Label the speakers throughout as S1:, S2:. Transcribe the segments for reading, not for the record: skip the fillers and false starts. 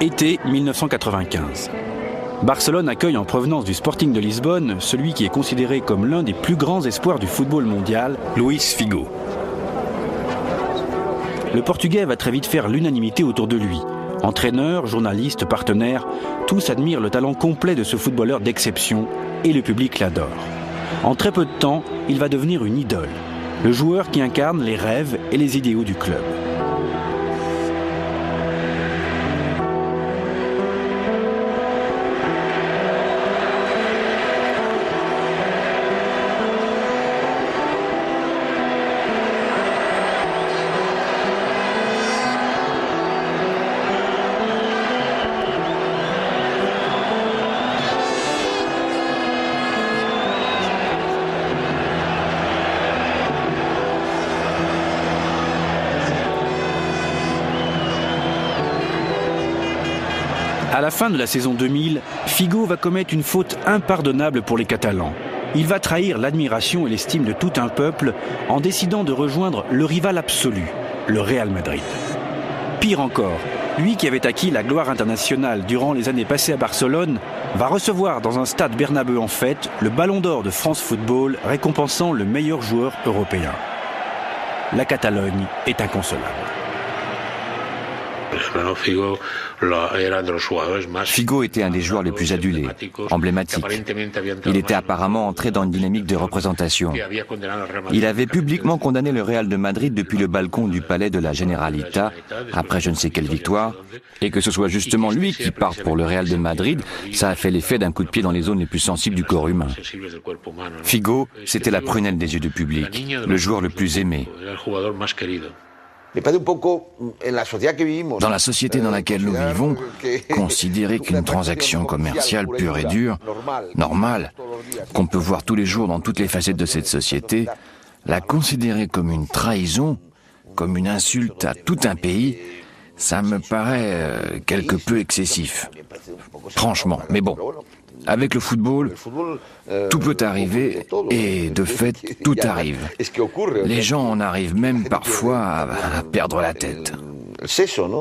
S1: Été 1995. Barcelone accueille en provenance du Sporting de Lisbonne celui qui est considéré comme l'un des plus grands espoirs du football mondial, Luís Figo. Le Portugais va très vite faire l'unanimité autour de lui. Entraîneurs, journalistes, partenaires, tous admirent le talent complet de ce footballeur d'exception et le public l'adore. En très peu de temps, il va devenir une idole, le joueur qui incarne les rêves et les idéaux du club. À la fin de la saison 2000, Figo va commettre une faute impardonnable pour les Catalans. Il va trahir l'admiration et l'estime de tout un peuple en décidant de rejoindre le rival absolu, le Real Madrid. Pire encore, lui qui avait acquis la gloire internationale durant les années passées à Barcelone, va recevoir dans un stade Bernabeu en fête le Ballon d'Or de France Football récompensant le meilleur joueur européen. La Catalogne est inconsolable.
S2: Figo était un des joueurs les plus adulés, emblématiques. Il était apparemment entré dans une dynamique de représentation. Il avait publiquement condamné le Real de Madrid depuis le balcon du palais de la Generalitat, après je ne sais quelle victoire, et que ce soit justement lui qui parte pour le Real de Madrid, ça a fait l'effet d'un coup de pied dans les zones les plus sensibles du corps humain. Figo, c'était la prunelle des yeux du public, le joueur le plus aimé. Dans la société dans laquelle nous vivons, considérer qu'une transaction commerciale pure et dure, normale, qu'on peut voir tous les jours dans toutes les facettes de cette société, la considérer comme une trahison, comme une insulte à tout un pays, ça me paraît quelque peu excessif. Franchement, mais bon. Avec le football, tout peut arriver et de fait, tout arrive. Les gens en arrivent même parfois à perdre la tête.
S3: C'est ce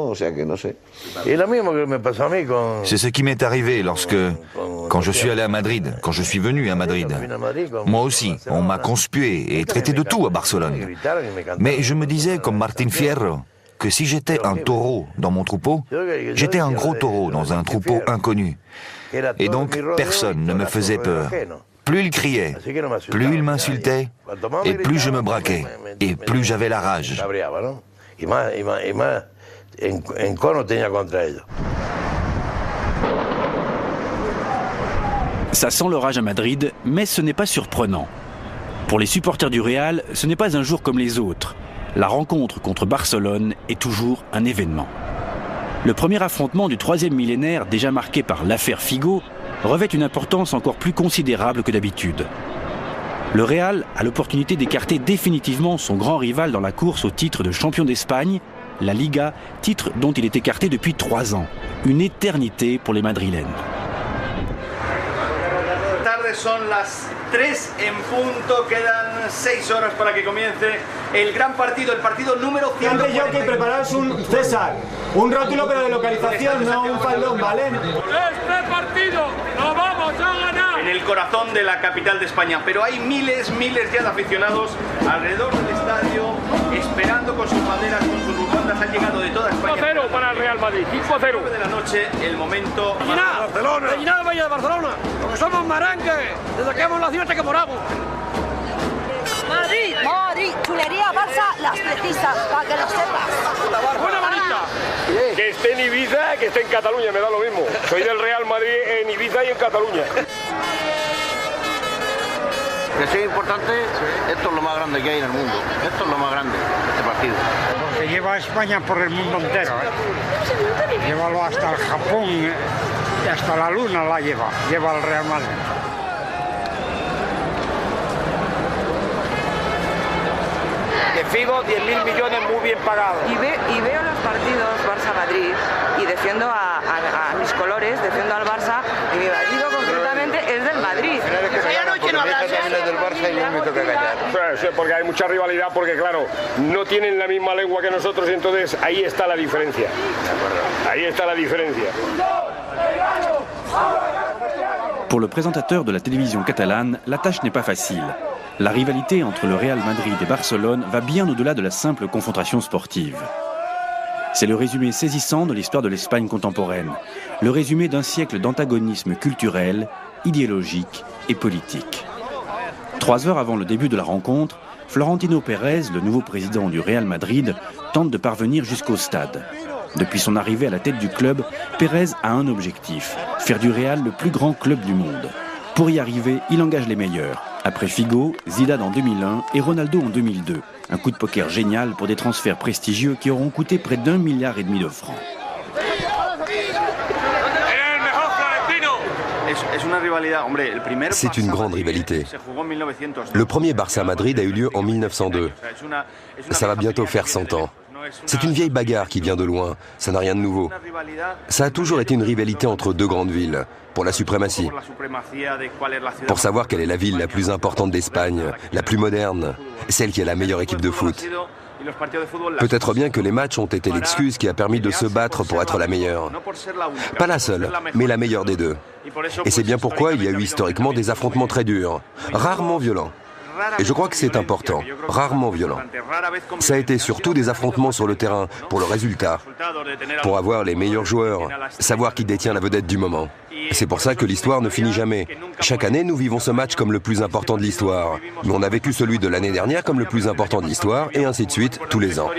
S3: qui m'est arrivé quand je suis allé à Madrid, quand je suis venu à Madrid. Moi aussi, on m'a conspué et traité de tout à Barcelone. Mais je me disais, comme Martín Fierro, que si j'étais un taureau dans mon troupeau, j'étais un gros taureau dans un troupeau inconnu. Et donc, personne ne me faisait peur. Plus il criait, plus il m'insultait, et plus je me braquais, et plus j'avais la rage.
S1: Ça sent l'orage à Madrid, mais ce n'est pas surprenant. Pour les supporters du Real, ce n'est pas un jour comme les autres. La rencontre contre Barcelone est toujours un événement. Le premier affrontement du troisième millénaire, déjà marqué par l'affaire Figo, revêt une importance encore plus considérable que d'habitude. Le Real a l'opportunité d'écarter définitivement son grand rival dans la course au titre de champion d'Espagne, la Liga, titre dont il est écarté depuis 3 ans. Une éternité pour les Madrilènes.
S4: Son las 3 en punto, quedan 6 horas para que comience el gran partido, el partido número 100.
S5: Antes yo que prepararos un César, un rótulo pero de localización, no un faldón, ¿vale?
S6: Este partido lo vamos a ganar.
S4: En el corazón de la capital de España, pero hay miles ya de aficionados alrededor del estadio, esperando con sus banderas, con sus bufandas, han llegado de toda España.
S6: 5-0 para el Real Madrid, 5-0.
S4: 9 de la noche, el momento...
S6: Barcelona, rellenada Valle de Barcelona, porque somos merengue, desde que hemos nacido hasta que moramos.
S7: Madrid, Madrid, chulería, Barça, las precisas, para que lo sepas.
S6: Buena manita. Que esté en Ibiza, que esté en Cataluña, me da lo mismo. Soy del Real Madrid en Ibiza y en Cataluña.
S8: Que sea importante, esto es lo más grande que hay en el mundo. Esto es lo más grande, este partido.
S9: Porque lleva a España por el mundo entero. Llévalo hasta el Japón y hasta la Luna la lleva el Real Madrid.
S6: De Figo, 10.000 millones muy bien pagados.
S10: Y veo los partidos Barça-Madrid y defiendo a mis colores, defiendo al Barça y mi marido concretamente es del Madrid.
S8: Aquella noche no hablas,
S6: pasa y a mí me toca callar. Sí, porque hay mucha rivalidad, porque claro, no tienen la misma lengua que nosotros y entonces ahí está la diferencia. Ahí está la diferencia.
S1: Pour le présentateur de la télévision catalane, la tâche n'est pas facile. La rivalité entre le Real Madrid et Barcelone va bien au-delà de la simple confrontation sportive. C'est le résumé saisissant de l'histoire de l'Espagne contemporaine, le résumé d'un siècle d'antagonisme culturel, idéologique et politique. 3 heures avant le début de la rencontre, Florentino Pérez, le nouveau président du Real Madrid, tente de parvenir jusqu'au stade. Depuis son arrivée à la tête du club, Pérez a un objectif, faire du Real le plus grand club du monde. Pour y arriver, il engage les meilleurs. Après Figo, Zidane en 2001 et Ronaldo en 2002. Un coup de poker génial pour des transferts prestigieux qui auront coûté près d'1,5 milliard de francs.
S11: C'est une grande rivalité. Le premier Barça-Madrid a eu lieu en 1902. Ça va bientôt faire 100 ans. C'est une vieille bagarre qui vient de loin, ça n'a rien de nouveau. Ça a toujours été une rivalité entre deux grandes villes, pour la suprématie. Pour savoir quelle est la ville la plus importante d'Espagne, la plus moderne, celle qui a la meilleure équipe de foot. Peut-être bien que les matchs ont été l'excuse qui a permis de se battre pour être la meilleure. Pas la seule, mais la meilleure des deux. Et c'est bien pourquoi il y a eu historiquement des affrontements très durs, rarement violents. Et je crois que c'est important, rarement violent. Ça a été surtout des affrontements sur le terrain, pour le résultat, pour avoir les meilleurs joueurs, savoir qui détient la vedette du moment. C'est pour ça que l'histoire ne finit jamais. Chaque année, nous vivons ce match comme le plus important de l'histoire. Mais on a vécu celui de l'année dernière comme le plus important de l'histoire, et ainsi de suite, tous les ans.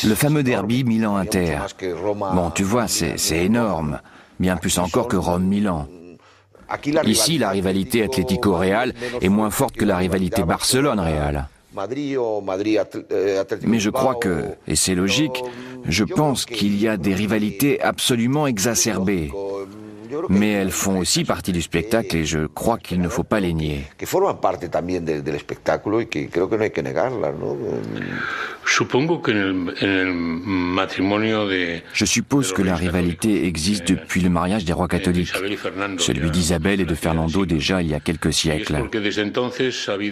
S2: Le fameux derby Milan-Inter. Bon, tu vois, c'est énorme. Bien plus encore que Rome-Milan. Ici, la rivalité Atlético-Real est moins forte que la rivalité Barcelone-Real. Mais je crois que, et c'est logique, je pense qu'il y a des rivalités absolument exacerbées. Mais elles font aussi partie du spectacle et je crois qu'il ne faut pas les nier. Je suppose que la rivalité existe depuis le mariage des rois catholiques, celui d'Isabelle et de Fernando déjà il y a quelques siècles.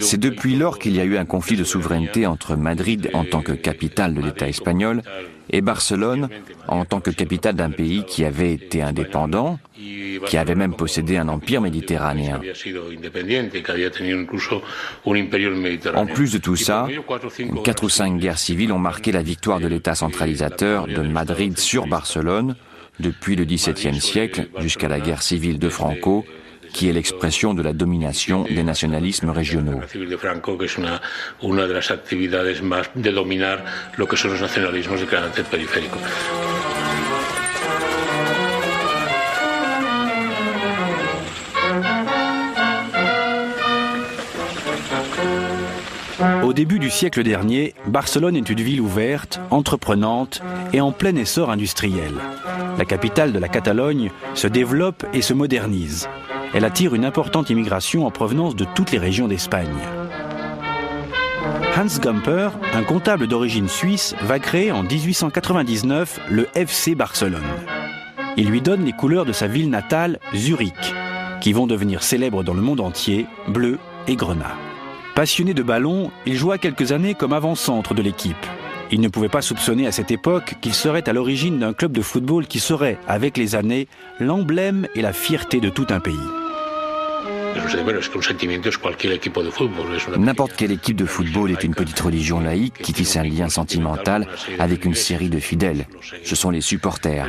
S2: C'est depuis lors qu'il y a eu un conflit de souveraineté entre Madrid en tant que capitale de l'État espagnol et Barcelone en tant que capitale d'un pays qui avait été indépendant, qui avait même possédé un empire méditerranéen. En plus de tout ça, 4 ou 5 guerres civiles ont marqué la victoire de l'État centralisateur de Madrid sur Barcelone depuis le XVIIe siècle jusqu'à la guerre civile de Franco, qui est l'expression de la domination des nationalismes régionaux.
S1: Au début du siècle dernier, Barcelone est une ville ouverte, entreprenante et en plein essor industriel. La capitale de la Catalogne se développe et se modernise. Elle attire une importante immigration en provenance de toutes les régions d'Espagne. Hans Gamper, un comptable d'origine suisse, va créer en 1899 le FC Barcelone. Il lui donne les couleurs de sa ville natale, Zurich, qui vont devenir célèbres dans le monde entier, bleu et grenat. Passionné de ballon, il joua quelques années comme avant-centre de l'équipe. Il ne pouvait pas soupçonner à cette époque qu'il serait à l'origine d'un club de football qui serait, avec les années, l'emblème et la fierté de tout un pays.
S2: N'importe quelle équipe de football est une petite religion laïque qui tisse un lien sentimental avec une série de fidèles. Ce sont les supporters.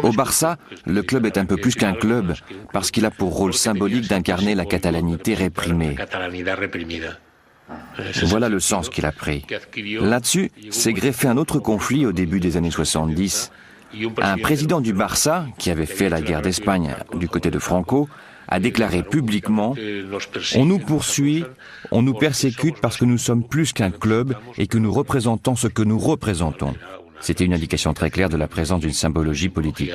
S2: Au Barça, le club est un peu plus qu'un club parce qu'il a pour rôle symbolique d'incarner la catalanité réprimée. Voilà le sens qu'il a pris. Là-dessus, s'est greffé un autre conflit au début des années 70. Un président du Barça, qui avait fait la guerre d'Espagne du côté de Franco, a déclaré publiquement « On nous poursuit, on nous persécute parce que nous sommes plus qu'un club et que nous représentons ce que nous représentons. » C'était une indication très claire de la présence d'une symbologie politique.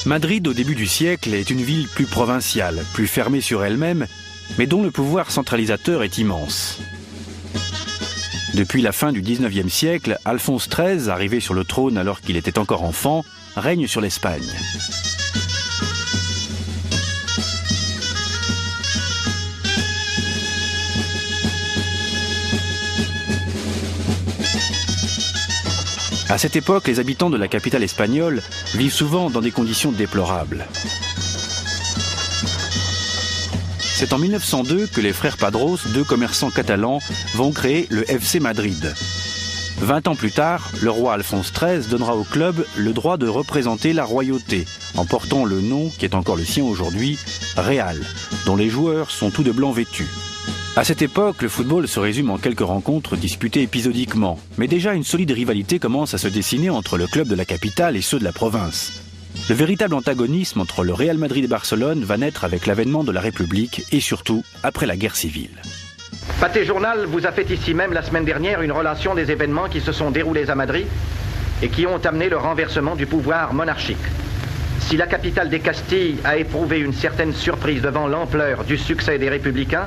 S1: Madrid, au début du siècle, est une ville plus provinciale, plus fermée sur elle-même, mais dont le pouvoir centralisateur est immense. Depuis la fin du XIXe siècle, Alphonse XIII, arrivé sur le trône alors qu'il était encore enfant, règne sur l'Espagne. À cette époque, les habitants de la capitale espagnole vivent souvent dans des conditions déplorables. C'est en 1902 que les frères Padros, deux commerçants catalans, vont créer le FC Madrid. 20 ans plus tard, le roi Alphonse XIII donnera au club le droit de représenter la royauté, en portant le nom qui est encore le sien aujourd'hui, Real, dont les joueurs sont tous de blanc vêtus. À cette époque, le football se résume en quelques rencontres disputées épisodiquement, mais déjà une solide rivalité commence à se dessiner entre le club de la capitale et ceux de la province. Le véritable antagonisme entre le Real Madrid et Barcelone va naître avec l'avènement de la République et surtout après la guerre civile.
S12: Pâté Journal vous a fait ici même la semaine dernière une relation des événements qui se sont déroulés à Madrid et qui ont amené le renversement du pouvoir monarchique. Si la capitale des Castilles a éprouvé une certaine surprise devant l'ampleur du succès des Républicains,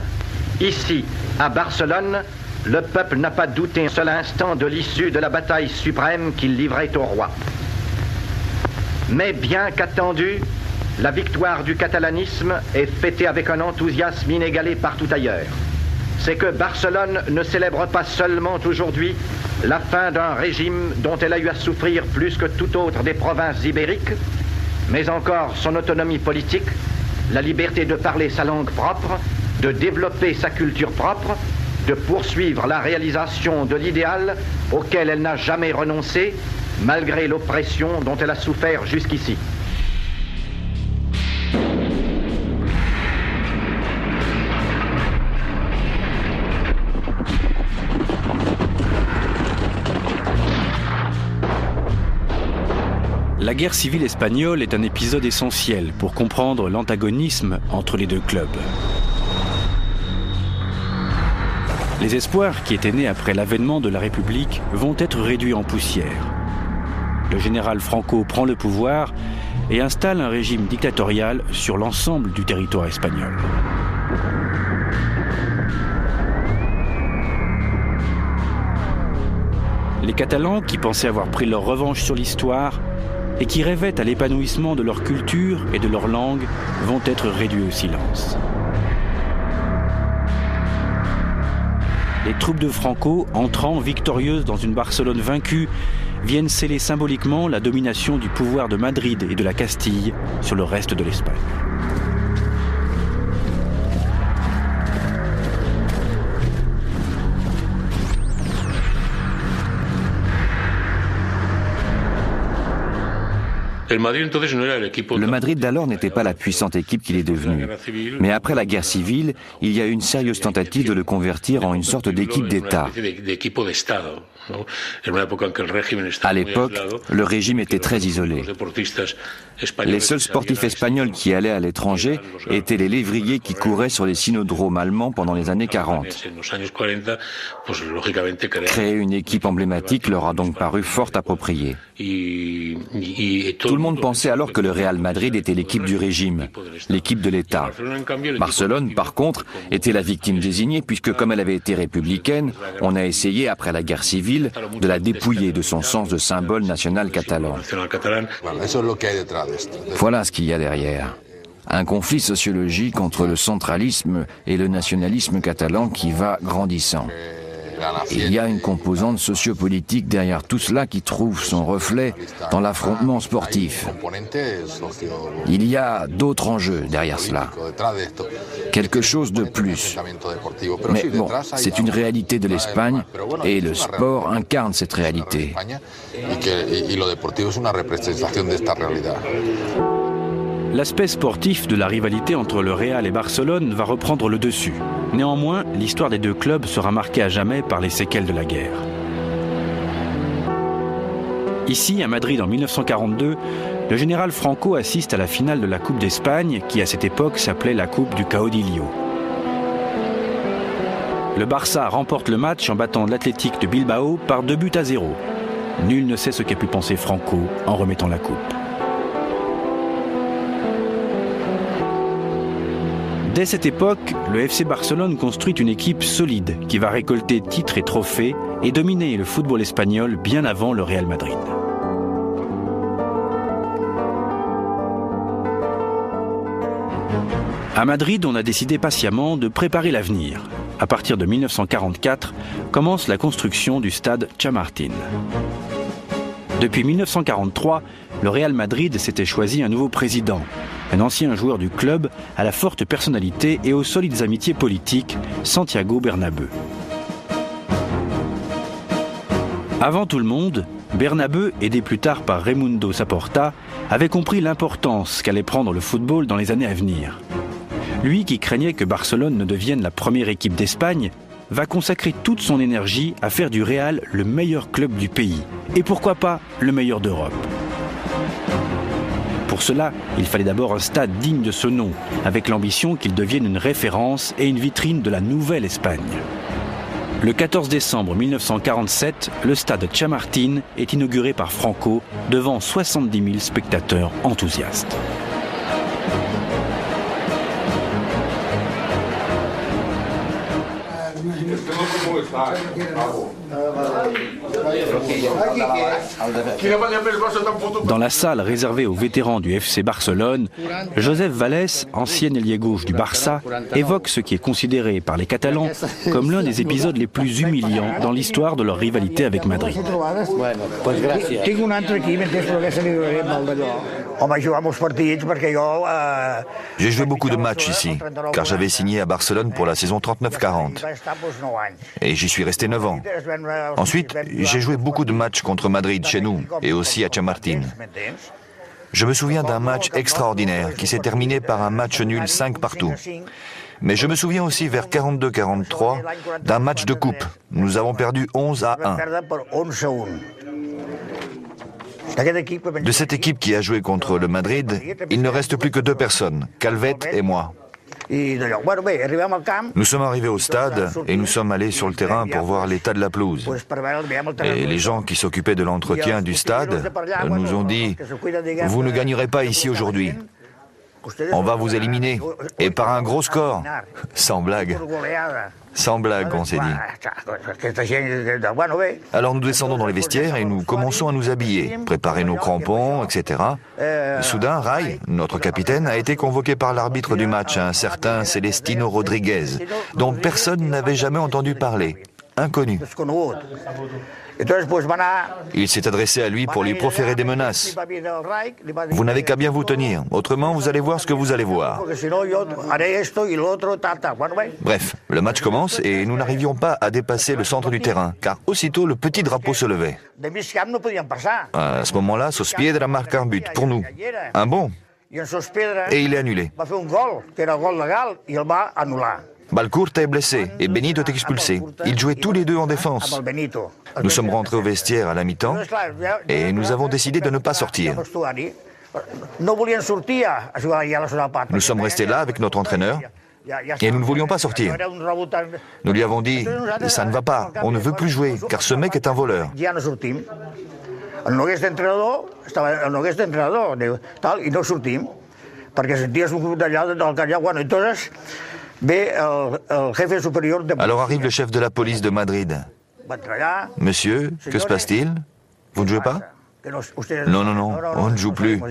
S12: ici, à Barcelone, le peuple n'a pas douté un seul instant de l'issue de la bataille suprême qu'il livrait au roi. Mais bien qu'attendue, la victoire du catalanisme est fêtée avec un enthousiasme inégalé partout ailleurs. C'est que Barcelone ne célèbre pas seulement aujourd'hui la fin d'un régime dont elle a eu à souffrir plus que toute autre des provinces ibériques, mais encore son autonomie politique, la liberté de parler sa langue propre, de développer sa culture propre, de poursuivre la réalisation de l'idéal auquel elle n'a jamais renoncé, malgré l'oppression dont elle a souffert jusqu'ici.
S1: La guerre civile espagnole est un épisode essentiel pour comprendre l'antagonisme entre les deux clubs. Les espoirs qui étaient nés après l'avènement de la République vont être réduits en poussière. Le général Franco prend le pouvoir et installe un régime dictatorial sur l'ensemble du territoire espagnol. Les Catalans, qui pensaient avoir pris leur revanche sur l'histoire et qui rêvaient à l'épanouissement de leur culture et de leur langue, vont être réduits au silence. Les troupes de Franco, entrant victorieuses dans une Barcelone vaincue, viennent sceller symboliquement la domination du pouvoir de Madrid et de la Castille sur le reste de l'Espagne.
S2: Le Madrid d'alors n'était pas la puissante équipe qu'il est devenu. Mais après la guerre civile, il y a eu une sérieuse tentative de le convertir en une sorte d'équipe d'État. À l'époque, le régime était très isolé. Les seuls sportifs espagnols qui allaient à l'étranger étaient les lévriers qui couraient sur les synodromes allemands pendant les années 40. Créer une équipe emblématique leur a donc paru fort approprié. Tout le monde pensait alors que le Real Madrid était l'équipe du régime, l'équipe de l'État. Barcelone, par contre, était la victime désignée puisque, comme elle avait été républicaine, on a essayé, après la guerre civile, de la dépouiller de son sens de symbole national catalan. Voilà ce qu'il y a derrière. Un conflit sociologique entre le centralisme et le nationalisme catalan qui va grandissant. Il y a une composante sociopolitique derrière tout cela qui trouve son reflet dans l'affrontement sportif. Il y a d'autres enjeux derrière cela. Quelque chose de plus. Mais bon, c'est une réalité de l'Espagne et le sport incarne cette réalité.
S1: L'aspect sportif de la rivalité entre le Real et Barcelone va reprendre le dessus. Néanmoins, l'histoire des deux clubs sera marquée à jamais par les séquelles de la guerre. Ici, à Madrid en 1942, le général Franco assiste à la finale de la Coupe d'Espagne, qui à cette époque s'appelait la Coupe du Caudillo. Le Barça remporte le match en battant l'Athletic de Bilbao par 2-0. Nul ne sait ce qu'a pu penser Franco en remettant la coupe. Dès cette époque, le FC Barcelone construit une équipe solide qui va récolter titres et trophées et dominer le football espagnol bien avant le Real Madrid. À Madrid, on a décidé patiemment de préparer l'avenir. À partir de 1944, commence la construction du stade Chamartín. Depuis 1943, le Real Madrid s'était choisi un nouveau président, un ancien joueur du club à la forte personnalité et aux solides amitiés politiques, Santiago Bernabéu. Avant tout le monde, Bernabéu, aidé plus tard par Raimundo Saporta, avait compris l'importance qu'allait prendre le football dans les années à venir. Lui qui craignait que Barcelone ne devienne la première équipe d'Espagne, va consacrer toute son énergie à faire du Real le meilleur club du pays. Et pourquoi pas le meilleur d'Europe. Pour cela, il fallait d'abord un stade digne de ce nom, avec l'ambition qu'il devienne une référence et une vitrine de la nouvelle Espagne. Le 14 décembre 1947, le stade Chamartín est inauguré par Franco devant 70 000 spectateurs enthousiastes. Dans la salle réservée aux vétérans du FC Barcelone, Joseph Vallès, ancien ailier gauche du Barça, évoque ce qui est considéré par les Catalans comme l'un des épisodes les plus humiliants dans l'histoire de leur rivalité avec Madrid.
S3: J'ai joué beaucoup de matchs ici, car j'avais signé à Barcelone pour la saison 39-40. Et j'y suis resté 9 ans. Ensuite, j'ai joué beaucoup de matchs contre Madrid chez nous et aussi à Chamartín. Je me souviens d'un match extraordinaire qui s'est terminé par un match nul 5-5. Mais je me souviens aussi vers 42-43 d'un match de coupe. Nous avons perdu 11-1. De cette équipe qui a joué contre le Madrid, il ne reste plus que 2 personnes, Calvet et moi. Nous sommes arrivés au stade et nous sommes allés sur le terrain pour voir l'état de la pelouse. Et les gens qui s'occupaient de l'entretien du stade nous ont dit « Vous ne gagnerez pas ici aujourd'hui. On va vous éliminer. Et par un gros score. » Sans blague. Sans blague, on s'est dit. Alors nous descendons dans les vestiaires et nous commençons à nous habiller, préparer nos crampons, etc. Soudain, Ray, notre capitaine, a été convoqué par l'arbitre du match, un certain Celestino Rodriguez, dont personne n'avait jamais entendu parler. Inconnu. Il s'est adressé à lui pour lui proférer des menaces. Vous n'avez qu'à bien vous tenir, autrement vous allez voir ce que vous allez voir. Bref, le match commence et nous n'arrivions pas à dépasser le centre du terrain, car aussitôt le petit drapeau se levait. À ce moment-là, Sospiedra marque un but pour nous. Un bon. Et il est annulé. Balcourta est blessé et Benito est expulsé. Ils jouaient tous les deux en défense. Nous sommes rentrés au vestiaire à la mi-temps et nous avons décidé de ne pas sortir. Nous sommes restés là avec notre entraîneur et nous ne voulions pas sortir. Nous lui avons dit « Ça ne va pas, on ne veut plus jouer car ce mec est un voleur. » Alors arrive le chef de la police de Madrid. « Monsieur, que se passe-t-il? Vous ne jouez pas ?»« Non, non, non, on ne joue plus.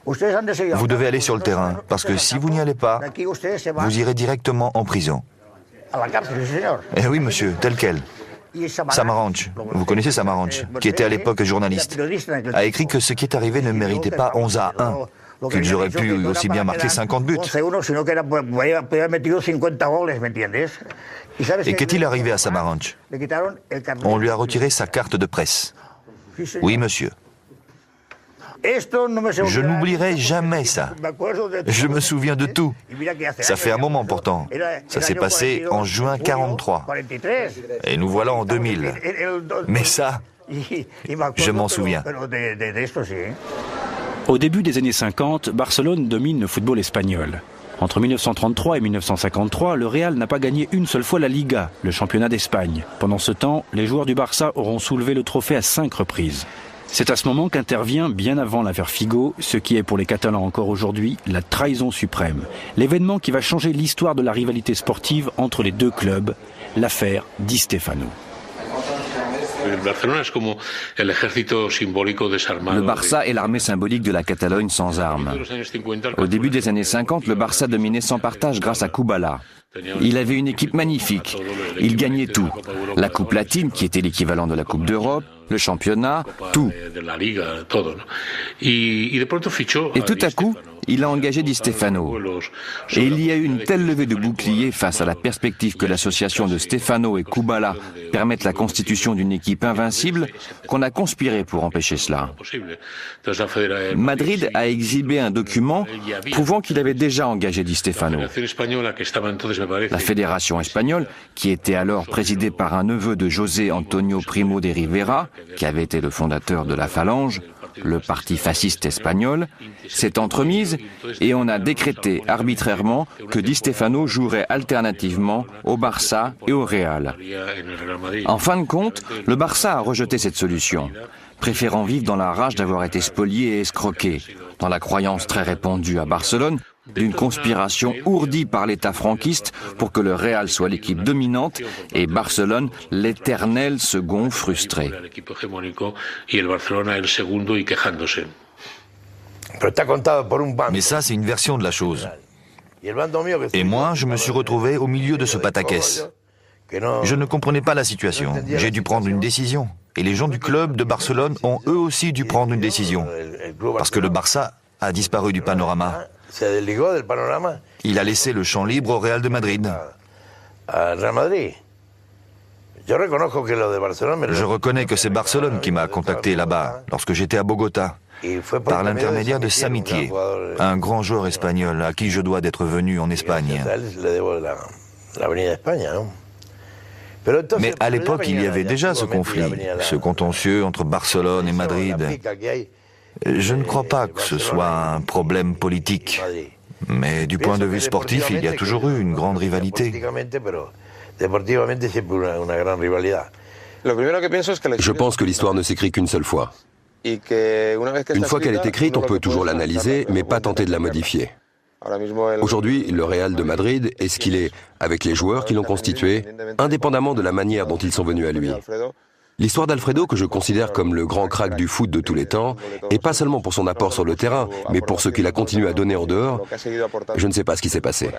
S3: Vous devez aller sur le terrain, parce que si vous n'y allez pas, vous irez directement en prison. » Eh oui, monsieur, tel quel. Samaranch, vous connaissez Samaranch, qui était à l'époque journaliste, a écrit que ce qui est arrivé ne méritait pas 11-1. Qu'ils auraient pu aussi bien marquer 50 buts. Et qu'est-il arrivé à Samaranch? On lui a retiré sa carte de presse. Oui, monsieur. Je n'oublierai jamais ça. Je me souviens de tout. Ça fait un moment pourtant. Ça s'est passé en juin 43. Et nous voilà en 2000. Mais ça, je m'en souviens.
S1: Au début des années 50, Barcelone domine le football espagnol. Entre 1933 et 1953, le Real n'a pas gagné une seule fois la Liga, le championnat d'Espagne. Pendant ce temps, les joueurs du Barça auront soulevé le trophée à 5 reprises. C'est à ce moment qu'intervient, bien avant l'affaire Figo, ce qui est pour les Catalans encore aujourd'hui la trahison suprême. L'événement qui va changer l'histoire de la rivalité sportive entre les deux clubs, l'affaire Di Stefano.
S2: Le Barça est l'armée symbolique de la Catalogne sans armes. Au début des années 50, le Barça dominait sans partage grâce à Kubala. Il avait une équipe magnifique. Il gagnait tout. La Coupe latine, qui était l'équivalent de la Coupe d'Europe, le championnat, tout. Et tout à coup, il a engagé Di Stefano. Et il y a eu une telle levée de bouclier face à la perspective que l'association de Stefano et Kubala permette la constitution d'une équipe invincible qu'on a conspiré pour empêcher cela. Madrid a exhibé un document prouvant qu'il avait déjà engagé Di Stefano. La fédération espagnole, qui était alors présidée par un neveu de José Antonio Primo de Rivera, qui avait été le fondateur de la Phalange, le parti fasciste espagnol, s'est entremise et on a décrété arbitrairement que Di Stefano jouerait alternativement au Barça et au Real. En fin de compte, le Barça a rejeté cette solution, préférant vivre dans la rage d'avoir été spolié et escroqué, dans la croyance très répandue à Barcelone d'une conspiration ourdie par l'État franquiste pour que le Real soit l'équipe dominante et Barcelone l'éternel second frustré.
S3: Mais ça, c'est une version de la chose. Et moi, je me suis retrouvé au milieu de ce pataquès. Je ne comprenais pas la situation. J'ai dû prendre une décision. Et les gens du club de Barcelone ont eux aussi dû prendre une décision. Parce que le Barça a disparu du panorama. Il a laissé le champ libre au Real de Madrid. Je reconnais que c'est Barcelone qui m'a contacté là-bas, lorsque j'étais à Bogota, par l'intermédiaire de Samitier, un grand joueur espagnol à qui je dois d'être venu en Espagne. Mais à l'époque, il y avait déjà ce conflit, ce contentieux entre Barcelone et Madrid. Je ne crois pas que ce soit un problème politique, mais du point de vue sportif, il y a toujours eu une grande rivalité.
S11: Je pense que l'histoire ne s'écrit qu'une seule fois. Une fois qu'elle est écrite, on peut toujours l'analyser, mais pas tenter de la modifier. Aujourd'hui, le Real de Madrid est ce qu'il est, avec les joueurs qui l'ont constitué, indépendamment de la manière dont ils sont venus à lui. L'histoire d'Alfredo, que je considère comme le grand crack du foot de tous les temps, et pas seulement pour son apport sur le terrain, mais pour ce qu'il a continué à donner en dehors, je ne sais pas ce qui s'est passé.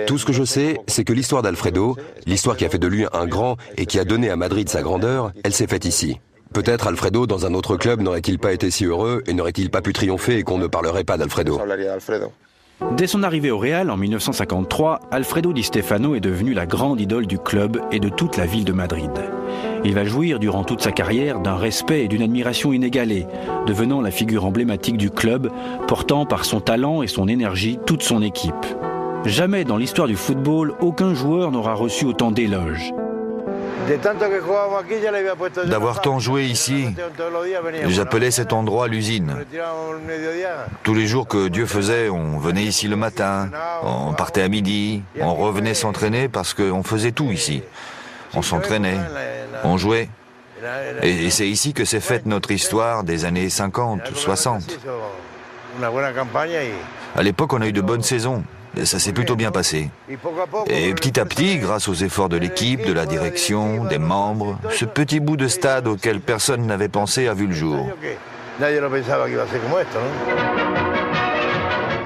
S11: Tout ce que je sais, c'est que l'histoire d'Alfredo, l'histoire qui a fait de lui un grand et qui a donné à Madrid sa grandeur, elle s'est faite ici. Peut-être Alfredo, dans un autre club, n'aurait-il pas été si heureux et n'aurait-il pas pu triompher et qu'on ne parlerait pas d'Alfredo.
S1: Dès son arrivée au Real en 1953, Alfredo Di Stefano est devenu la grande idole du club et de toute la ville de Madrid. Il va jouir durant toute sa carrière d'un respect et d'une admiration inégalés, devenant la figure emblématique du club, portant par son talent et son énergie toute son équipe. Jamais dans l'histoire du football, aucun joueur n'aura reçu autant d'éloges.
S3: D'avoir tant joué ici, j'appelais cet endroit l'usine. Tous les jours que Dieu faisait, on venait ici le matin, on partait à midi, on revenait s'entraîner parce qu'on faisait tout ici. On s'entraînait, on jouait. Et c'est ici que s'est faite notre histoire des années 50, 60. À l'époque, on a eu de bonnes saisons. Ça s'est plutôt bien passé. Et petit à petit, grâce aux efforts de l'équipe, de la direction, des membres, ce petit bout de stade auquel personne n'avait pensé a vu le jour.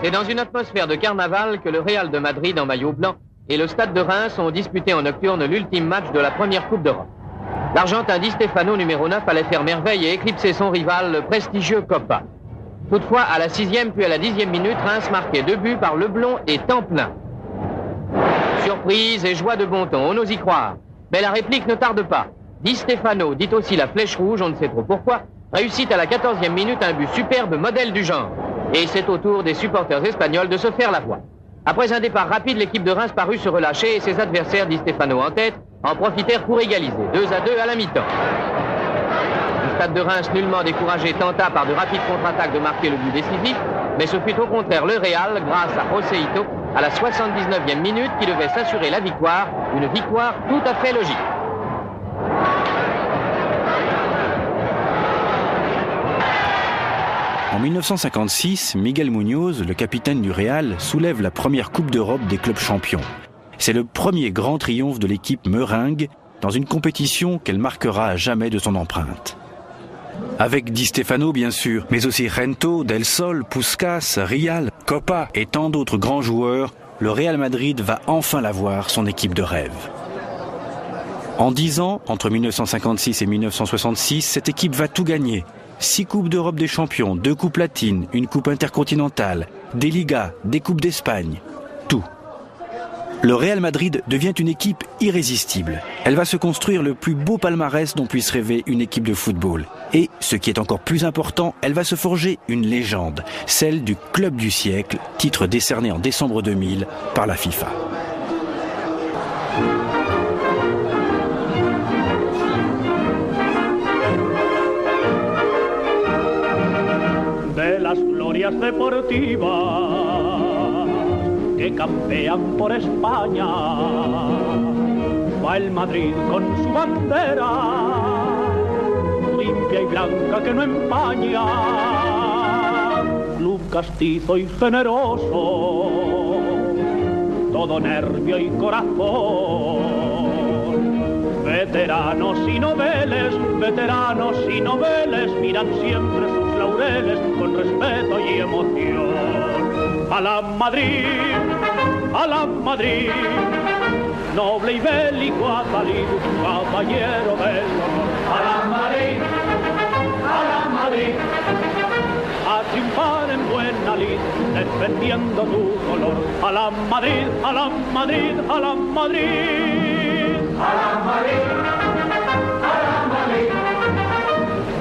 S13: C'est dans une atmosphère de carnaval que le Real de Madrid en maillot blanc et le Stade de Reims ont disputé en nocturne l'ultime match de la première Coupe d'Europe. L'Argentin Di Stefano, numéro 9, allait faire merveille et éclipser son rival, le prestigieux Copa. Toutefois, à la 6e puis à la 10e minute, Reims marquait 2 buts par Leblond et Templein. Surprise et joie de bon ton, on ose y croire. Mais la réplique ne tarde pas. Di Stefano, dit aussi la flèche rouge, on ne sait trop pourquoi, réussit à la 14e minute un but superbe, modèle du genre. Et c'est au tour des supporters espagnols de se faire la voix. Après un départ rapide, l'équipe de Reims parut se relâcher et ses adversaires, Di Stefano en tête, en profitèrent pour égaliser, 2-2 à la mi-temps. Le Stade de Reims, nullement découragé, tenta par de rapides contre-attaques de marquer le but décisif, mais ce fut au contraire le Real, grâce à Joséito, à la 79e minute, qui devait s'assurer la victoire, une victoire tout à fait logique.
S1: En 1956, Miguel Muñoz, le capitaine du Real, soulève la première Coupe d'Europe des clubs champions. C'est le premier grand triomphe de l'équipe meringue dans une compétition qu'elle marquera à jamais de son empreinte. Avec Di Stefano bien sûr, mais aussi Gento, Del Sol, Puskás, Rial, Copa et tant d'autres grands joueurs, le Real Madrid va enfin l'avoir, son équipe de rêve. En 10 ans, entre 1956 et 1966, cette équipe va tout gagner. 6 Coupes d'Europe des champions, 2 Coupes latines, une Coupe intercontinentale, des Ligas, des Coupes d'Espagne, tout. Le Real Madrid devient une équipe irrésistible. Elle va se construire le plus beau palmarès dont puisse rêver une équipe de football. Et, ce qui est encore plus important, elle va se forger une légende, celle du Club du siècle, titre décerné en décembre 2000 par la FIFA.
S14: De las glorias deportivas que campean por España, va el Madrid con su bandera, limpia y blanca que no empaña, club castizo y generoso, todo nervio y corazón, veteranos y noveles miran siempre sus laureles con respeto y emoción. A la Madrid, noble y bélico Adalid, caballero del honor. A la Madrid, a triunfar en buena lid, defendiendo tu color. A la Madrid, a la Madrid, a la Madrid. A la Madrid, a la Madrid,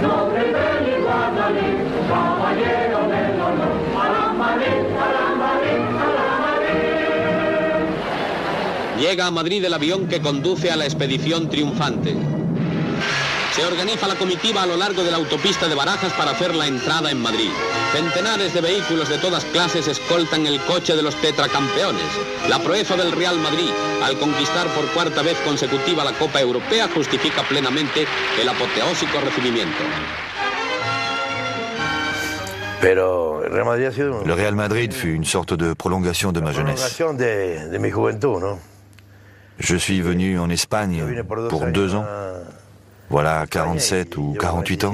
S14: noble y bélico Adalid, caballero del honor. A la Madrid, a la Madrid, a la Madrid.
S15: Llega a Madrid el avión que conduce a la expedición triunfante. Se organiza la comitiva a lo largo de la autopista de Barajas para hacer la entrada en Madrid. Centenares de vehículos de todas clases escoltan el coche de los tetracampeones. La proeza del Real Madrid, al conquistar por cuarta vez consecutiva la Copa Europea, justifica plenamente el apoteósico recibimiento.
S3: Le Real Madrid fut une sorte de prolongation de ma jeunesse. Je suis venu en Espagne pour 2 ans. Voilà 47 ou 48 ans.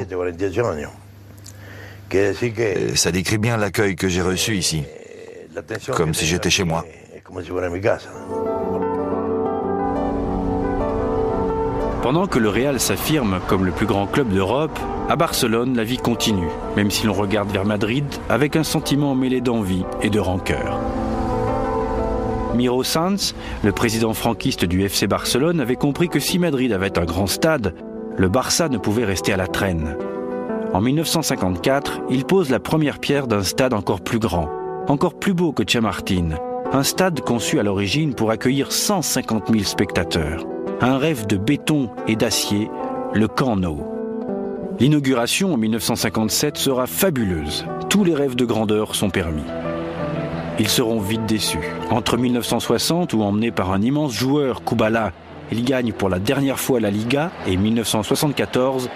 S3: Et ça décrit bien l'accueil que j'ai reçu ici, comme si j'étais chez moi.
S1: Pendant que le Real s'affirme comme le plus grand club d'Europe, à Barcelone, la vie continue, même si l'on regarde vers Madrid avec un sentiment mêlé d'envie et de rancœur. Miro Sanz, le président franquiste du FC Barcelone, avait compris que si Madrid avait un grand stade, le Barça ne pouvait rester à la traîne. En 1954, il pose la première pierre d'un stade encore plus grand, encore plus beau que Chamartín, un stade conçu à l'origine pour accueillir 150 000 spectateurs. Un rêve de béton et d'acier, le Camp Nou. L'inauguration en 1957 sera fabuleuse. Tous les rêves de grandeur sont permis. Ils seront vite déçus. Entre 1960, où emmené par un immense joueur, Kubala, il gagne pour la dernière fois la Liga, et 1974,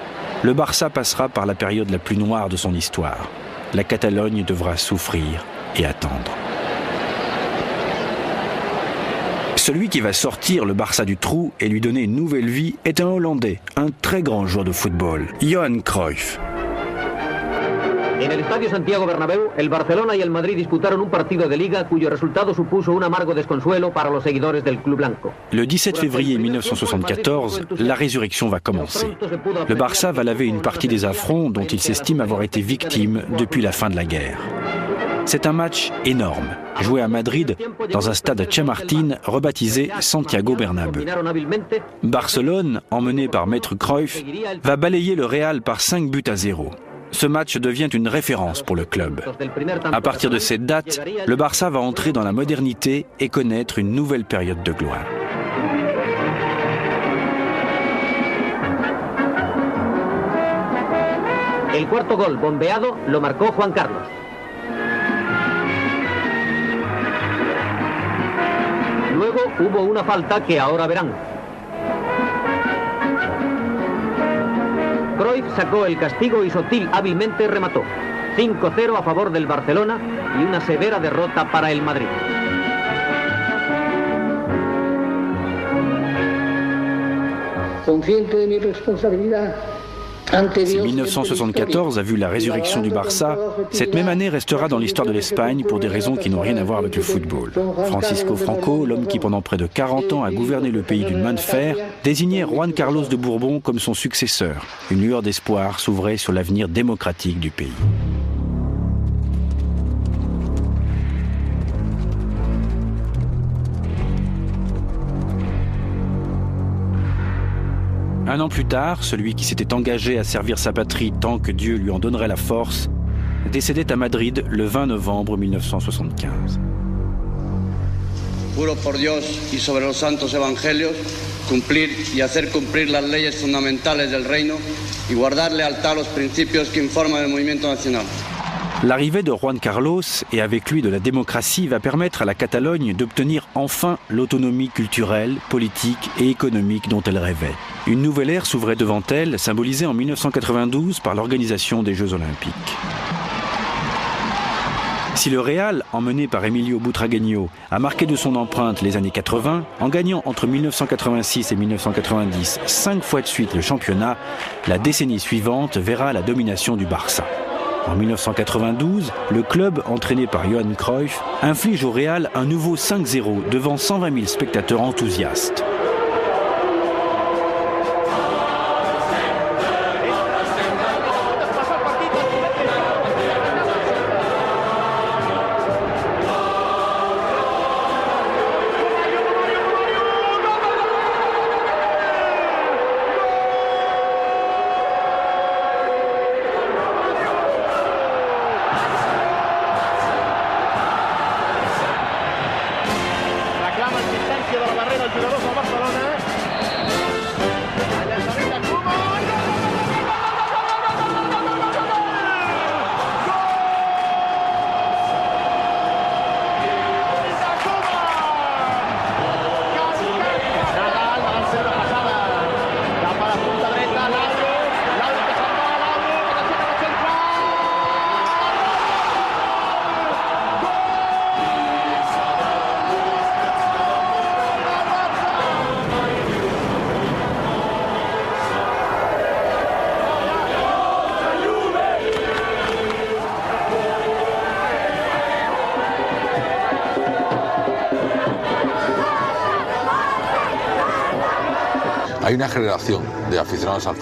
S1: le Barça passera par la période la plus noire de son histoire. La Catalogne devra souffrir et attendre. Celui qui va sortir le Barça du trou et lui donner une nouvelle vie est un Hollandais, un très grand joueur de football, Johan Cruyff.
S13: En el Estadio Santiago Bernabéu, el Barcelona y el Madrid disputaron un partido de Liga cuyo resultado supuso un amargo desconsuelo para los seguidores del club blanco.
S1: Le 17 février 1974, la résurrection va commencer. Le Barça va laver une partie des affronts dont il s'estime avoir été victime depuis la fin de la guerre. C'est un match énorme, joué à Madrid dans un stade Chamartín rebaptisé Santiago Bernabéu. Barcelone, emmené par Maître Cruyff, va balayer le Real par 5-0. Ce match devient une référence pour le club. À partir de cette date, le Barça va entrer dans la modernité et connaître une nouvelle période de gloire.
S13: El cuarto gol bombeado lo marcó Juan Carlos. Luego hubo una falta que ahora verán. Cruyff sacó el castigo y Sotil hábilmente remató. 5-0 a favor del Barcelona y una severa derrota para el Madrid.
S1: Si 1974 a vu la résurrection du Barça, cette même année restera dans l'histoire de l'Espagne pour des raisons qui n'ont rien à voir avec le football. Francisco Franco, l'homme qui pendant près de 40 ans a gouverné le pays d'une main de fer, désignait Juan Carlos de Bourbon comme son successeur. Une lueur d'espoir s'ouvrait sur l'avenir démocratique du pays. Un an plus tard, celui qui s'était engagé à servir sa patrie tant que Dieu lui en donnerait la force, décédait à Madrid le 20 novembre 1975.
S16: Juro por Dios y sobre los santos evangelios cumplir y hacer cumplir las leyes fundamentales del reino y guardar lealtad a los principios que informan el movimiento nacional.
S1: L'arrivée de Juan Carlos et avec lui de la démocratie va permettre à la Catalogne d'obtenir enfin l'autonomie culturelle, politique et économique dont elle rêvait. Une nouvelle ère s'ouvrait devant elle, symbolisée en 1992 par l'organisation des Jeux Olympiques. Si le Real, emmené par Emilio Butragueño, a marqué de son empreinte les années 80, en gagnant entre 1986 et 1990 5 fois de suite le championnat, la décennie suivante verra la domination du Barça. En 1992, le club, entraîné par Johan Cruyff, inflige au Real un nouveau 5-0 devant 120 000 spectateurs enthousiastes.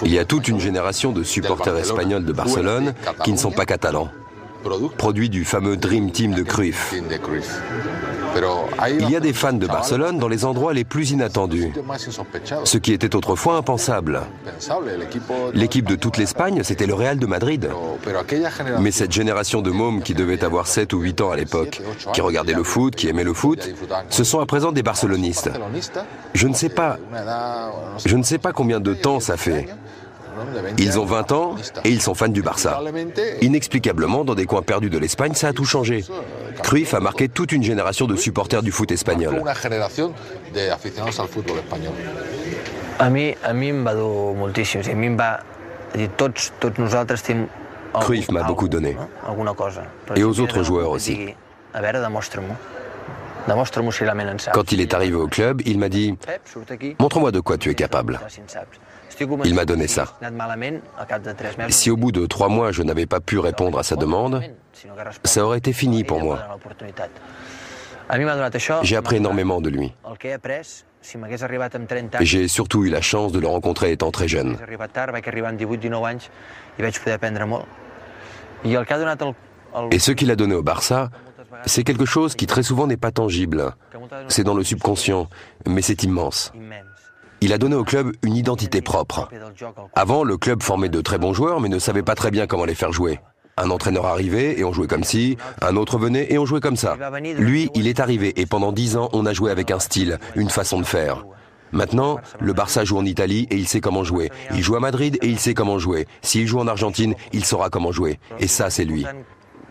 S11: Il y a toute une génération de supporters espagnols de Barcelone qui ne sont pas catalans, produit du fameux Dream Team de Cruyff. Il y a des fans de Barcelone dans les endroits les plus inattendus, ce qui était autrefois impensable. L'équipe de toute l'Espagne, c'était le Real de Madrid. Mais cette génération de mômes qui devaient avoir 7 ou 8 ans à l'époque, qui regardaient le foot, qui aimaient le foot, ce sont à présent des barcelonistes. Je ne sais pas combien de temps ça fait. Ils ont 20 ans et ils sont fans du Barça. Inexplicablement, dans des coins perdus de l'Espagne, ça a tout changé. Cruyff a marqué toute une génération de supporters du foot espagnol. Cruyff m'a beaucoup donné. Et aux autres joueurs aussi. Quand il est arrivé au club, il m'a dit « Montre-moi de quoi tu es capable ». Il m'a donné ça. Si au bout de 3 mois je n'avais pas pu répondre à sa demande, ça aurait été fini pour moi. J'ai appris énormément de lui. J'ai surtout eu la chance de le rencontrer étant très jeune. Et ce qu'il a donné au Barça, c'est quelque chose qui très souvent n'est pas tangible. C'est dans le subconscient, mais c'est immense. Il a donné au club une identité propre. Avant, le club formait de très bons joueurs, mais ne savait pas très bien comment les faire jouer. Un entraîneur arrivait et on jouait comme ci, un autre venait et on jouait comme ça. Lui, il est arrivé et pendant 10 ans, on a joué avec un style, une façon de faire. Maintenant, le Barça joue en Italie et il sait comment jouer. Il joue à Madrid et il sait comment jouer. S'il joue en Argentine, il saura comment jouer. Et ça, c'est lui.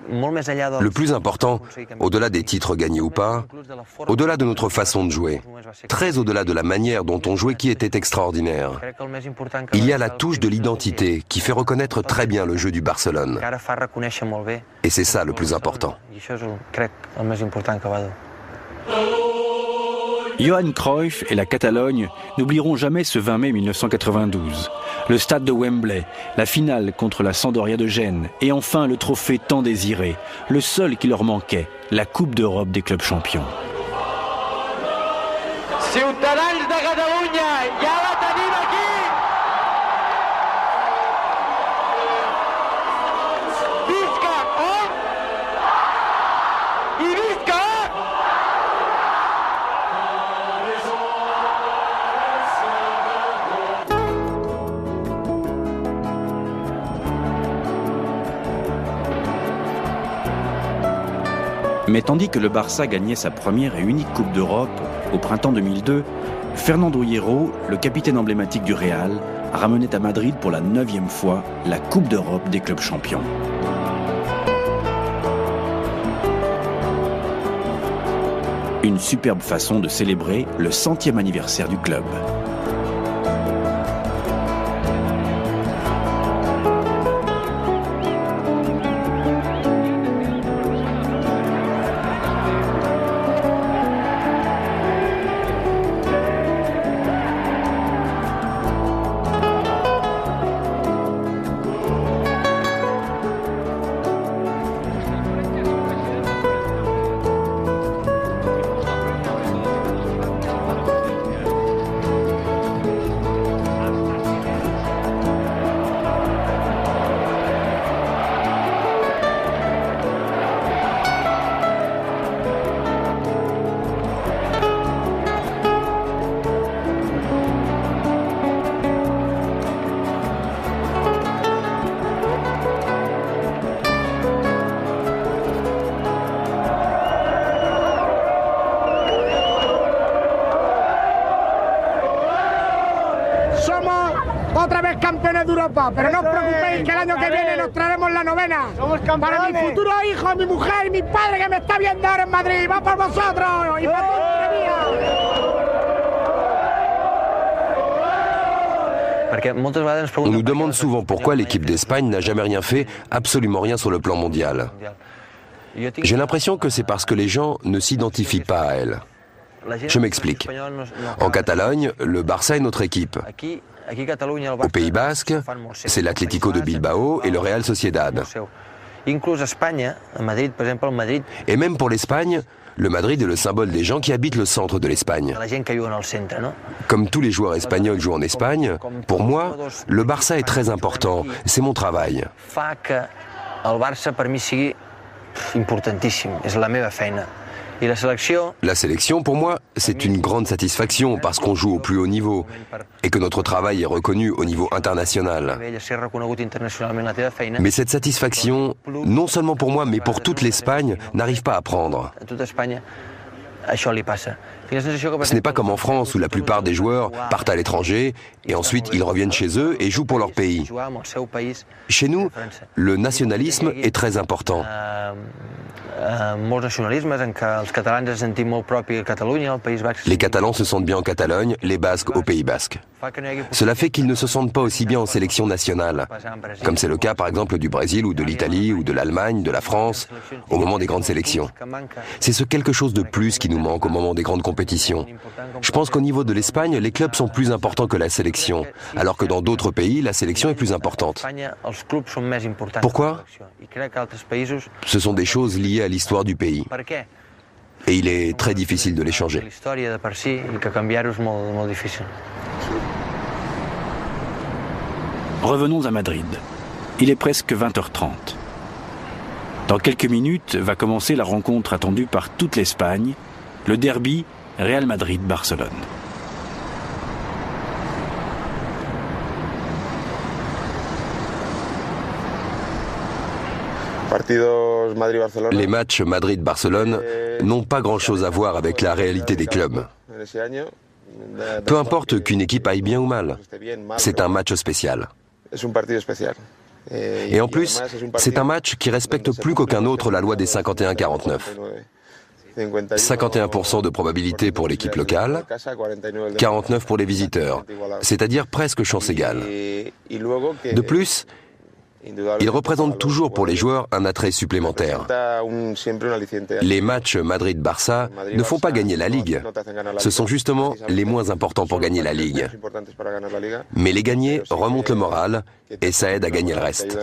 S11: Le plus important, au-delà des titres gagnés ou pas, au-delà de notre façon de jouer, très au-delà de la manière dont on jouait qui était extraordinaire, il y a la touche de l'identité qui fait reconnaître très bien le jeu du Barcelone. Et c'est ça le plus important.
S1: Johan Cruyff et la Catalogne n'oublieront jamais ce 20 mai 1992. Le stade de Wembley, la finale contre la Sampdoria de Gênes et enfin le trophée tant désiré, le seul qui leur manquait, la Coupe d'Europe des clubs champions.
S17: Ciutadans de Catalunya, ja la tenim aquí! Visca on! I visca!
S1: Mais tandis que le Barça gagnait sa première et unique Coupe d'Europe au printemps 2002, Fernando Hierro, le capitaine emblématique du Real, ramenait à Madrid pour la 9e fois la Coupe d'Europe des clubs champions. Une superbe façon de célébrer le 100e anniversaire du club.
S17: Otra vez campeones de Europa, pero no os preocupéis que el año que viene nos traeremos la 9ª. Para mi futuro hijo, mi mujer y mi padre que me está viendo ahora en Madrid. ¡Va por vosotros! ¡Y por
S11: On nous demande souvent pourquoi l'équipe d'Espagne n'a jamais rien fait, absolument rien sur le plan mondial. J'ai l'impression que c'est parce que les gens ne s'identifient pas à elle. Je m'explique. En Catalogne, le Barça est notre équipe. Au Pays Basque, c'est l'Atlético de Bilbao et le Real Sociedad. Et même pour l'Espagne, le Madrid est le symbole des gens qui habitent le centre de l'Espagne. Comme tous les joueurs espagnols jouent en Espagne, pour moi, le Barça est très important. C'est mon travail. La sélection, pour moi, c'est une grande satisfaction parce qu'on joue au plus haut niveau et que notre travail est reconnu au niveau international. Mais cette satisfaction, non seulement pour moi, mais pour toute l'Espagne, n'arrive pas à prendre. Ce n'est pas comme en France où la plupart des joueurs partent à l'étranger et ensuite ils reviennent chez eux et jouent pour leur pays. Chez nous, le nationalisme est très important. Les Catalans se sentent bien en Catalogne, les Basques au Pays Basque. Cela fait qu'ils ne se sentent pas aussi bien en sélection nationale, comme c'est le cas par exemple du Brésil ou de l'Italie ou de l'Allemagne, de la France, au moment des grandes sélections. C'est ce quelque chose de plus qui nous manque au moment des grandes compétitions. Je pense qu'au niveau de l'Espagne, les clubs sont plus importants que la sélection, alors que dans d'autres pays, la sélection est plus importante. Pourquoi ? Ce sont des choses liées à l'histoire du pays. Et il est très difficile de les changer.
S1: Revenons à Madrid. Il est presque 20h30. Dans quelques minutes va commencer la rencontre attendue par toute l'Espagne, le derby Real Madrid-Barcelone.
S11: Les matchs Madrid-Barcelone n'ont pas grand-chose à voir avec la réalité des clubs. Peu importe qu'une équipe aille bien ou mal, c'est un match spécial. Et en plus, c'est un match qui respecte plus qu'aucun autre la loi des 51-49. 51% de probabilité pour l'équipe locale, 49% pour les visiteurs, c'est-à-dire presque chance égale. De plus, il représente toujours pour les joueurs un attrait supplémentaire. Les matchs Madrid-Barça ne font pas gagner la Ligue. Ce sont justement les moins importants pour gagner la Ligue. Mais les gagner remonte le moral et ça aide à gagner le reste.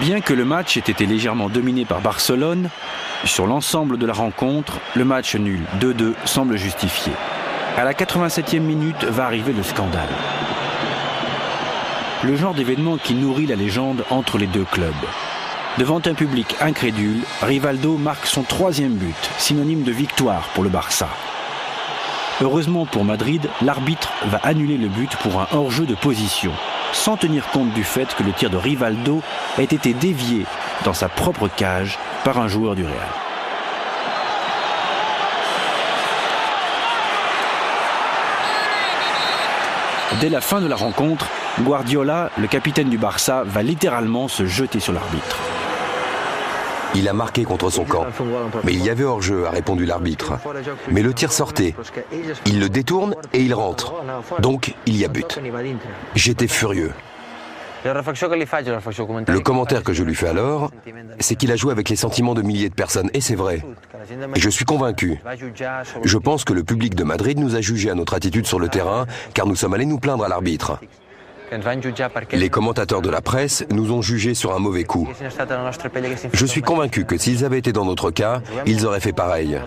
S1: Bien que le match ait été légèrement dominé par Barcelone, sur l'ensemble de la rencontre, le match nul 2-2 semble justifié. À la 87e minute va arriver le scandale. Le genre d'événement qui nourrit la légende entre les deux clubs. Devant un public incrédule, Rivaldo marque son 3e but, synonyme de victoire pour le Barça. Heureusement pour Madrid, l'arbitre va annuler le but pour un hors-jeu de position, sans tenir compte du fait que le tir de Rivaldo ait été dévié dans sa propre cage par un joueur du Real. Dès la fin de la rencontre, Guardiola, le capitaine du Barça, va littéralement se jeter sur l'arbitre.
S11: Il a marqué contre son camp, mais il y avait hors-jeu, a répondu l'arbitre. Mais le tir sortait. Il le détourne et il rentre. Donc, il y a but. J'étais furieux. Le commentaire que je lui fais alors, c'est qu'il a joué avec les sentiments de milliers de personnes, et c'est vrai. Et je suis convaincu. Je pense que le public de Madrid nous a jugés à notre attitude sur le terrain, car nous sommes allés nous plaindre à l'arbitre. Les commentateurs de la presse nous ont jugés sur un mauvais coup. Je suis convaincu que s'ils avaient été dans notre cas, ils auraient fait pareil.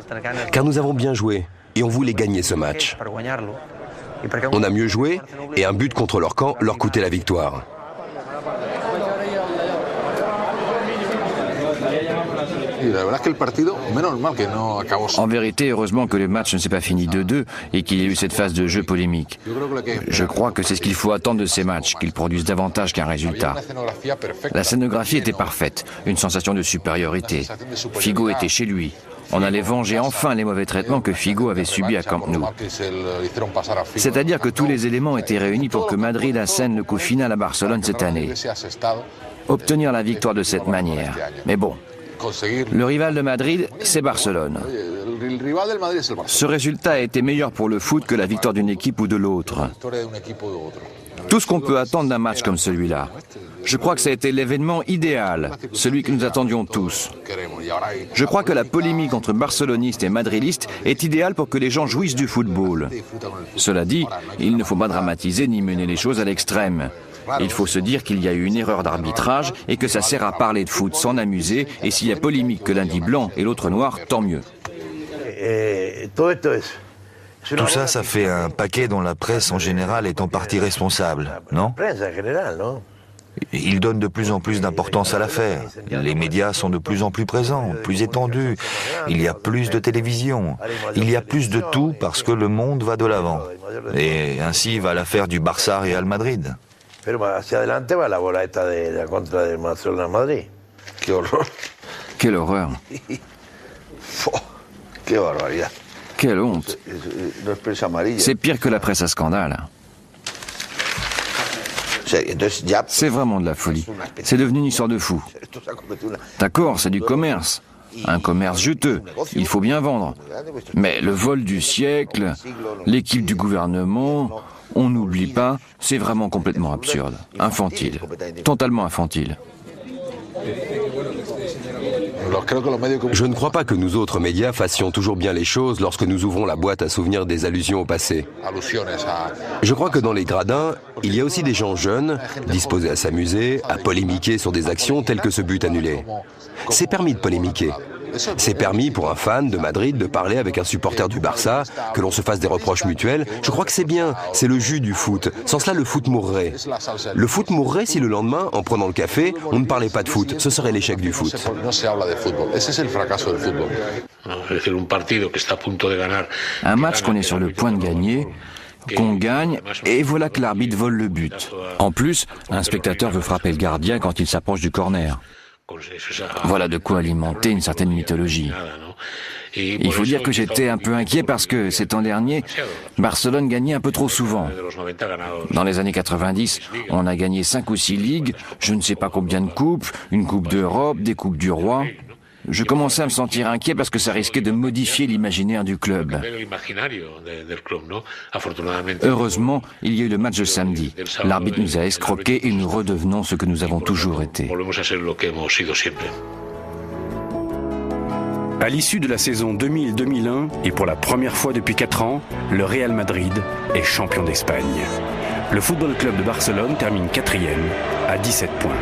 S11: Car nous avons bien joué, et on voulait gagner ce match. On a mieux joué, et un but contre leur camp leur coûtait la victoire.
S2: En vérité, heureusement que le match ne s'est pas fini 2-2 et qu'il y a eu cette phase de jeu polémique. Je crois que c'est ce qu'il faut attendre de ces matchs, qu'ils produisent davantage qu'un résultat. La scénographie était parfaite, une sensation de supériorité. Figo était chez lui. On allait venger enfin les mauvais traitements que Figo avait subis à Camp Nou. C'est-à-dire que tous les éléments étaient réunis pour que Madrid assène le coup final à Barcelone cette année. Obtenir la victoire de cette manière. Mais bon, le rival de Madrid, c'est Barcelone. Ce résultat a été meilleur pour le foot que la victoire d'une équipe ou de l'autre. Tout ce qu'on peut attendre d'un match comme celui-là. Je crois que ça a été l'événement idéal, celui que nous attendions tous. Je crois que la polémique entre barcelonistes et madridistes est idéale pour que les gens jouissent du football. Cela dit, il ne faut pas dramatiser ni mener les choses à l'extrême. Il faut se dire qu'il y a eu une erreur d'arbitrage et que ça sert à parler de foot, s'en amuser, et s'il y a polémique que l'un dit blanc et l'autre noir, tant mieux.
S3: Tout ça, ça fait un paquet dont la presse en général est en partie responsable, non? Ils donnent de plus en plus d'importance à l'affaire. Les médias sont de plus en plus présents, plus étendus. Il y a plus de télévision. Il y a plus de tout parce que le monde va de l'avant. Et ainsi va l'affaire du Barça Real Madrid.
S2: Quelle horreur. Quelle honte. C'est pire que la presse à scandale. C'est vraiment de la folie. C'est devenu une histoire de fou. D'accord, c'est du commerce. Un commerce juteux. Il faut bien vendre. Mais le vol du siècle, l'équipe du gouvernement, on n'oublie pas, c'est vraiment complètement absurde. Infantile. Totalement infantile.
S11: Je ne crois pas que nous autres médias fassions toujours bien les choses lorsque nous ouvrons la boîte à souvenirs des allusions au passé. Je crois que dans les gradins, il y a aussi des gens jeunes, disposés à s'amuser, à polémiquer sur des actions telles que ce but annulé. C'est permis de polémiquer. C'est permis pour un fan de Madrid de parler avec un supporter du Barça, que l'on se fasse des reproches mutuels. Je crois que c'est bien, c'est le jus du foot. Sans cela, le foot mourrait. Le foot mourrait si le lendemain, en prenant le café, on ne parlait pas de foot. Ce serait l'échec du foot.
S2: Un match qu'on est sur le point de gagner, qu'on gagne, et voilà que l'arbitre vole le but. En plus, un spectateur veut frapper le gardien quand il s'approche du corner. Voilà de quoi alimenter une certaine mythologie. Il faut dire que j'étais un peu inquiet parce que, ces temps derniers, Barcelone gagnait un peu trop souvent. Dans les années 90, on a gagné 5 ou 6 ligues, je ne sais pas combien de coupes, une coupe d'Europe, des coupes du roi. Je commençais à me sentir inquiet parce que ça risquait de modifier l'imaginaire du club. Heureusement, il y a eu le match de samedi. L'arbitre nous a escroqués et nous redevenons ce que nous avons toujours été.
S1: À l'issue de la saison 2000-2001, et pour la première fois depuis 4 ans, le Real Madrid est champion d'Espagne. Le Football Club de Barcelone termine 4e à 17 points.